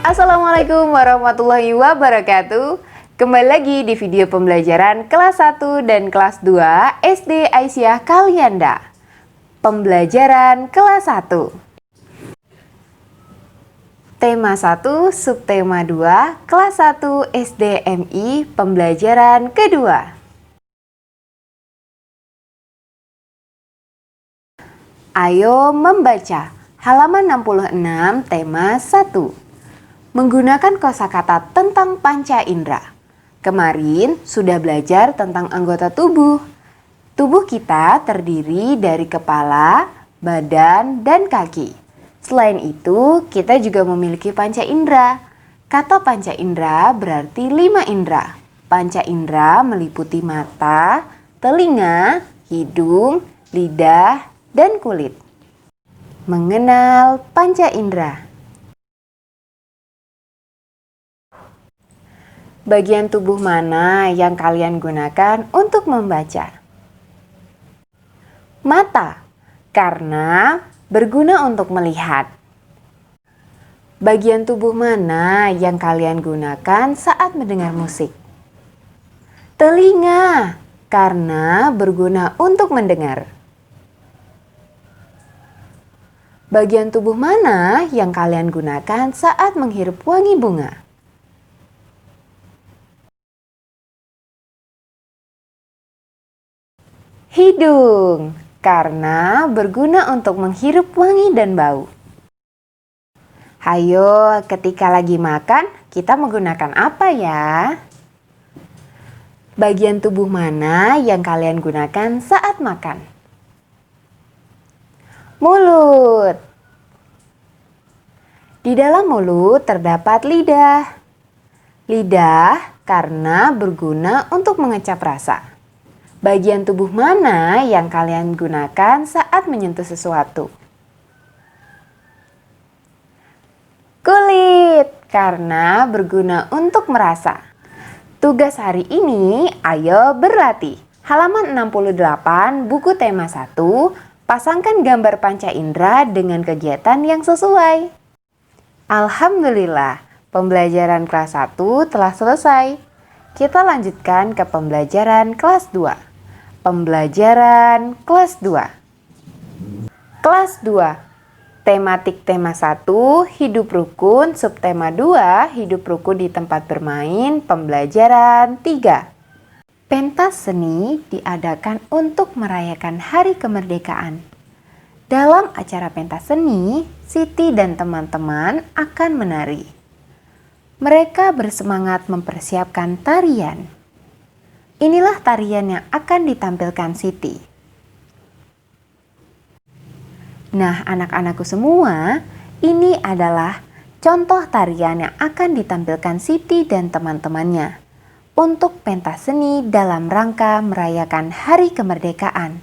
Assalamualaikum warahmatullahi wabarakatuh. Kembali lagi di video pembelajaran kelas 1 dan kelas 2 SD Aisyah Kalianda. Pembelajaran kelas 1. Tema 1, subtema 2, kelas 1 SD MI, pembelajaran kedua. Ayo membaca. Halaman 66, tema 1. Menggunakan kosakata tentang panca indera. Kemarin sudah belajar tentang anggota tubuh. Tubuh kita terdiri dari kepala, badan, dan kaki. Selain itu, kita juga memiliki panca indera. Kata panca indera berarti 5 indera. Panca indera meliputi mata, telinga, hidung, lidah, dan kulit. Mengenal panca indera. Bagian tubuh mana yang kalian gunakan untuk membaca? Mata, karena berguna untuk melihat. Bagian tubuh mana yang kalian gunakan saat mendengar musik? Telinga, karena berguna untuk mendengar. Bagian tubuh mana yang kalian gunakan saat menghirup wangi bunga? Hidung, karena berguna untuk menghirup wangi dan bau. Hayo, ketika lagi makan, kita menggunakan apa ya? Bagian tubuh mana yang kalian gunakan saat makan? Mulut. Di dalam mulut terdapat lidah. Lidah karena berguna untuk mengecap rasa. Bagian tubuh mana yang kalian gunakan saat menyentuh sesuatu? Kulit, karena berguna untuk merasa. Tugas hari ini, ayo berlatih. Halaman 68, buku tema 1, pasangkan gambar panca indera dengan kegiatan yang sesuai. Alhamdulillah, pembelajaran kelas 1 telah selesai. Kita lanjutkan ke pembelajaran kelas 2. Pembelajaran kelas 2. Kelas 2. Tematik tema 1, hidup rukun, subtema 2, hidup rukun di tempat bermain, pembelajaran 3. Pentas seni diadakan untuk merayakan hari kemerdekaan. Dalam acara pentas seni, Siti dan teman-teman akan menari. Mereka bersemangat mempersiapkan tarian. Inilah tarian yang akan ditampilkan Siti. Nah, anak-anakku semua, ini adalah contoh tarian yang akan ditampilkan Siti dan teman-temannya untuk pentas seni dalam rangka merayakan Hari Kemerdekaan.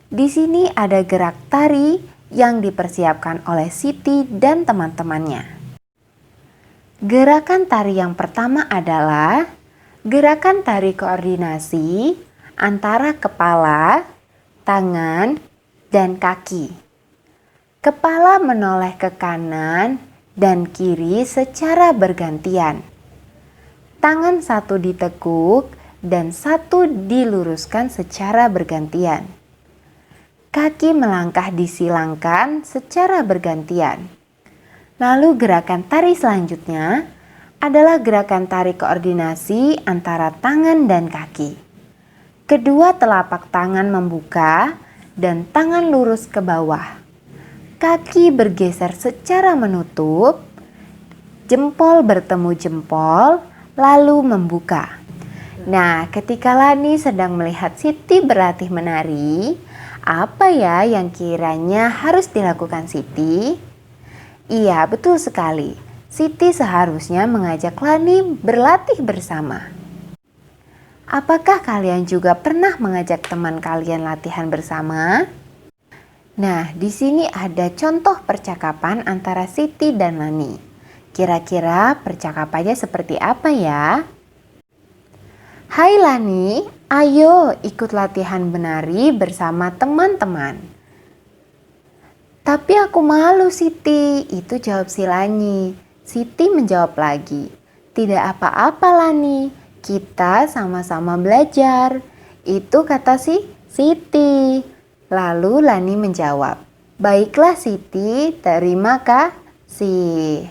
Di sini ada gerak tari yang dipersiapkan oleh Siti dan teman-temannya. Gerakan tari yang pertama adalah gerakan tari koordinasi antara kepala, tangan, dan kaki. Kepala menoleh ke kanan dan kiri secara bergantian. Tangan satu ditekuk dan satu diluruskan secara bergantian. Kaki melangkah disilangkan secara bergantian. Lalu gerakan tari selanjutnya adalah gerakan tari koordinasi antara tangan dan kaki. Kedua telapak tangan membuka dan tangan lurus ke bawah. Kaki bergeser secara menutup, jempol bertemu jempol, lalu membuka. Nah, ketika Lani sedang melihat Siti berlatih menari, apa ya yang kiranya harus dilakukan Siti? Iya, betul sekali. Siti seharusnya mengajak Lani berlatih bersama. Apakah kalian juga pernah mengajak teman kalian latihan bersama? Nah, di sini ada contoh percakapan antara Siti dan Lani. Kira-kira percakapannya seperti apa ya? Hai Lani, ayo ikut latihan menari bersama teman-teman. Tapi aku malu Siti, itu jawab si Lani. Siti menjawab lagi, tidak apa-apa Lani, kita sama-sama belajar. Itu kata si Siti. Lalu Lani menjawab, baiklah Siti, terima kasih.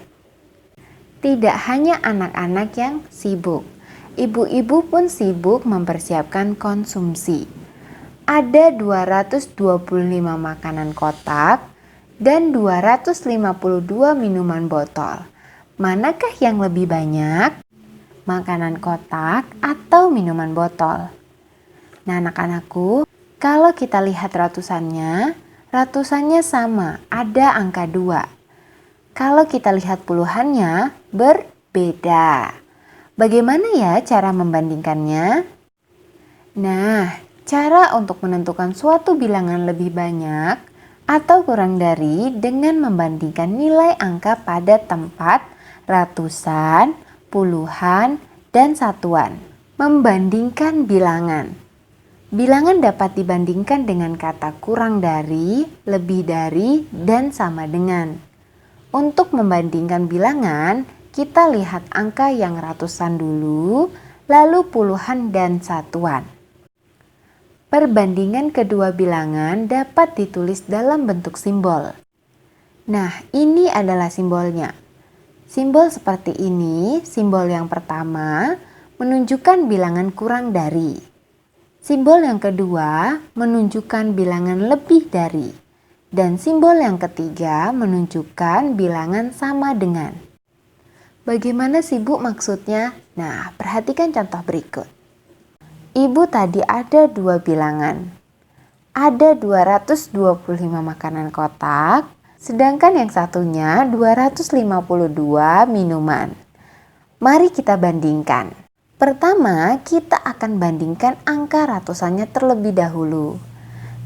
Tidak hanya anak-anak yang sibuk, ibu-ibu pun sibuk mempersiapkan konsumsi. Ada 225 makanan kotak dan 252 minuman botol. Manakah yang lebih banyak? Makanan kotak atau minuman botol? Nah anak-anakku, kalau kita lihat ratusannya sama, ada angka 2. Kalau kita lihat puluhannya, berbeda. Bagaimana ya cara membandingkannya? Nah, cara untuk menentukan suatu bilangan lebih banyak atau kurang dari dengan membandingkan nilai angka pada tempat, ratusan, puluhan, dan satuan. Membandingkan bilangan. Bilangan dapat dibandingkan dengan kata kurang dari, lebih dari, dan sama dengan. Untuk membandingkan bilangan, kita lihat angka yang ratusan dulu, lalu puluhan dan satuan. Perbandingan kedua bilangan dapat ditulis dalam bentuk simbol. Nah, ini adalah simbolnya. Simbol seperti ini, simbol yang pertama menunjukkan bilangan kurang dari. Simbol yang kedua menunjukkan bilangan lebih dari. Dan simbol yang ketiga menunjukkan bilangan sama dengan. Bagaimana sih Bu maksudnya? Nah, perhatikan contoh berikut. Ibu tadi ada 2 bilangan. Ada 225 makanan kotak, sedangkan yang satunya 252 minuman. Mari kita bandingkan. Pertama, kita akan bandingkan angka ratusannya terlebih dahulu.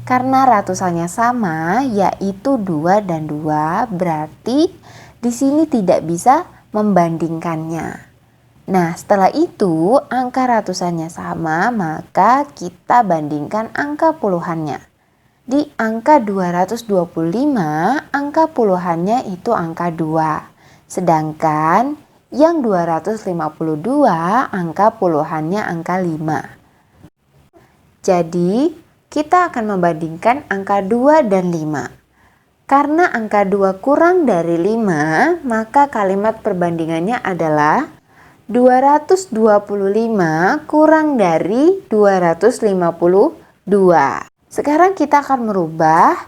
Karena ratusannya sama, yaitu 2 dan 2, berarti di sini tidak bisa membandingkannya. Nah, setelah itu angka ratusannya sama, maka kita bandingkan angka puluhannya. Di angka 225, angka puluhannya itu angka 2. Sedangkan yang 252, angka puluhannya angka 5. Jadi, kita akan membandingkan angka 2 dan 5. Karena angka 2 kurang dari 5, maka kalimat perbandingannya adalah 225 kurang dari 252. Sekarang kita akan merubah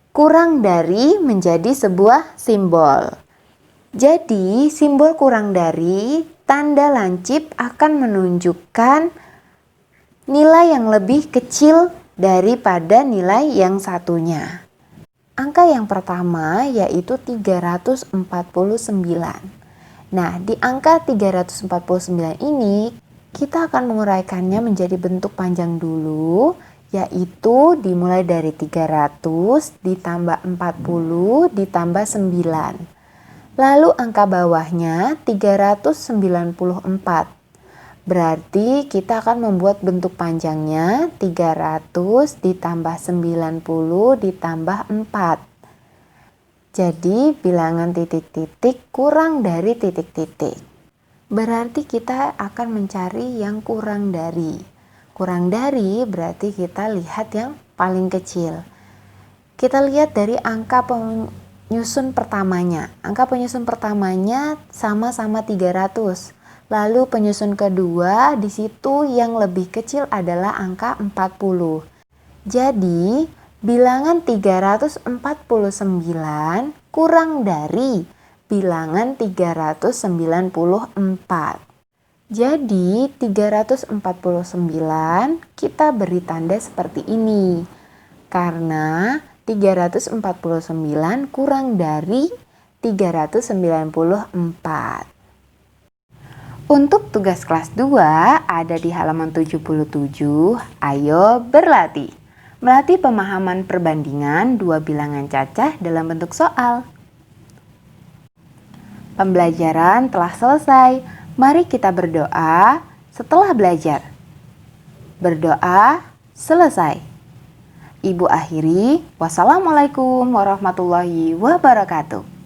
kurang dari menjadi sebuah simbol. Jadi simbol kurang dari tanda lancip akan menunjukkan nilai yang lebih kecil daripada nilai yang satunya. Angka yang pertama yaitu 349. Nah, di angka 349 ini kita akan menguraikannya menjadi bentuk panjang dulu, yaitu dimulai dari 300 ditambah 40 ditambah 9. Lalu angka bawahnya 394. Berarti kita akan membuat bentuk panjangnya 300 ditambah 90 ditambah 4. Jadi bilangan titik-titik kurang dari titik-titik. Berarti kita akan mencari yang kurang dari. Kurang dari berarti kita lihat yang paling kecil. Kita lihat dari angka penyusun pertamanya. Angka penyusun pertamanya sama-sama 300. Lalu penyusun kedua di situ yang lebih kecil adalah angka 40. Jadi bilangan 349 kurang dari bilangan 394. Jadi 349 kita beri tanda seperti ini. Karena 349 kurang dari 394. Untuk tugas kelas 2 ada di halaman 77. Ayo berlatih. Melatih pemahaman perbandingan dua bilangan cacah dalam bentuk soal. Pembelajaran telah selesai. Mari kita berdoa setelah belajar. Berdoa selesai. Ibu akhiri. Wassalamualaikum warahmatullahi wabarakatuh.